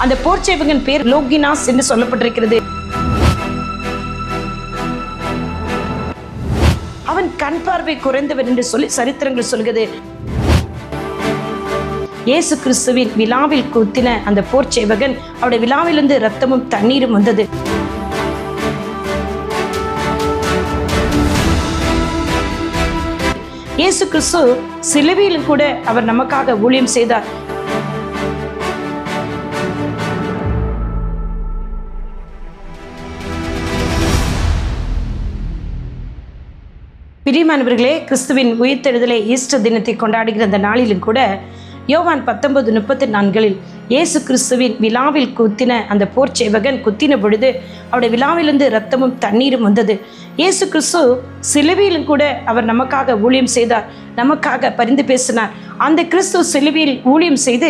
அந்த போர்ச்சேவகன் பேர் லோகினாஸ் என்று சொல்லப்பட்டிருக்கிறது. அவன் கண் பார்வை குறைந்தவன் என்று சொல்லி சரித்திரங்கள் சொல்கிறது. இயேசு கிறிஸ்துவின் விழாவில் குத்தின அந்த போர்ச்சேவகன் அவருடைய விழாவிலிருந்து ரத்தமும் தண்ணீரும் வந்தது. இயேசு கிறிஸ்து சிலுவையிலும் கூட அவர் நமக்காக ஊழியம் செய்தார். பிரியமானவர்களே, கிறிஸ்துவின் உயிர்த்தெழுதலை ஈஸ்டர் தினத்தை கொண்டாடுகிற அந்த நாளிலும் கூட யோவான் 19:34 இயேசு கிறிஸ்துவின் விழாவில் குத்தின அந்த போர்ச்சேவகன் குத்தின பொழுது அவருடைய விழாவிலிருந்து ரத்தமும் தண்ணீரும் வந்தது. இயேசு கிறிஸ்து சிலுவையிலும் கூட அவர் நமக்காக ஊழியம் செய்தார், நமக்காக பரிந்து பேசினார். அந்த கிறிஸ்து சிலுவையில் ஊழியம் செய்து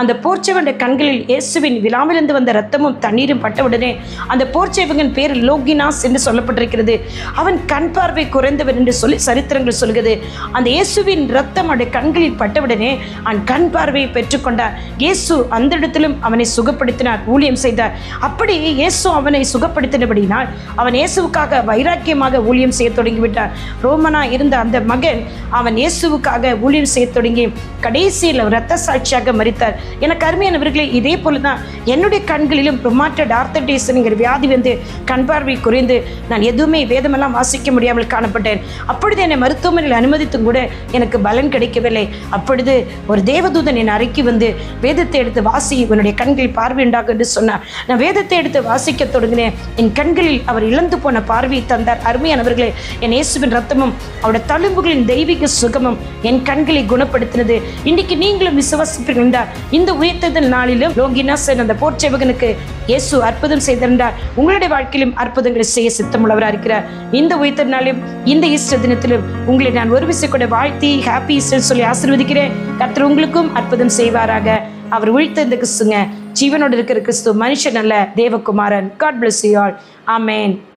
அந்த போர்ச்சேவனுடைய கண்களில் இயேசுவின் விழாவிலிருந்து வந்த ரத்தமும் தண்ணீரும் பட்டவுடனே அந்த போர்ச்சேவகன் பேர் லோகினாஸ் என்று சொல்லப்பட்டிருக்கிறது. அவன் கண் பார்வை குறைந்தவன் என்று சொல்லி சரித்திரங்கள் சொல்கிறது. அந்த இயேசுவின் ரத்தம் அவருடைய கண்களில் பட்டவுடனே அவன் கண் பார்வையை பெற்றுக்கொண்டார். இயேசு அந்த இடத்திலும் அவனை சுகப்படுத்தினார், ஊழியம் செய்தார். அப்படி இயேசு அவனை சுகப்படுத்தினபடினால் அவன் இயேசுவுக்காக வைராக்கியமாக ஊழியம் செய்ய தொடங்கிவிட்டார். ரோமனா இருந்த அந்த மகன் அவன் இயேசுவுக்காக ஊழியம் செய்ய தொடங்கி கடைசியில் இரத்த சாட்சியாக மரித்தார். எனக்கு அருமையானவர்களே, இதே போலதான் என்னுடைய கண்களிலும் ரொமாட்டட் ஆர்த்தடைட்டிஸ்ங்கிற வியாதி வந்து கண் பார்வை குறைந்து நான் எதுவுமே வேதமெல்லாம் வாசிக்க முடியாமல் காணப்பட்டேன். அப்பொழுது என்னை மருத்துவமனையில் அனுமதித்தும் கூட எனக்கு பலன் கிடைக்கவில்லை. அப்பொழுது ஒரு தேவதூதன் என் அறைக்கு வந்து வேதத்தை எடுத்து வாசி, உன்னுடைய கண்களில் பார்வை உண்டாகும் என்று சொன்னார். நான் வேதத்தை எடுத்து வாசிக்க தொடங்கினேன். என் கண்களில் அவர் இழந்து போன பார்வையை தந்தார். அருமையானவர்களே, என் இயேசுவின் ரத்தமும் அவருடைய தழும்புகளின் தெய்வீக சுகமும் என் கண்களை குணப்படுத்தினது. இன்னைக்கு நீங்களும் விசுவாசிப்பீர்கள் என்றால் இந்த உயிர்த்தெழுதல் நாளிலும் லோகினாஸ் அந்த போர்ச்சேவகனுக்கு இயேசு அற்புதம் செய்திருந்தார். உங்களுடைய வாழ்க்கையிலும் அற்புதங்களை செய்ய சித்தமுள்ளவராக இருக்கிறார். இந்த உயிர்த்தெழுதல் நாளிலும் இந்த ஈஸ்டர் தினத்திலும் உங்களை நான் ஒரு விசை கூட வாழ்த்தி ஹாப்பி ஈஸ்டர் சொல்லி ஆசீர்வதிக்கிறேன். கர்த்தர் உங்களுக்கும் அற்புதம் செய்வாராக. அவர் உயிர்த்தெழுந்த கிறிஸ்துங்க, ஜீவனோடு இருக்கிற கிறிஸ்து, மனுஷன் அல்ல, தேவகுமாரன். God bless you all. Amen.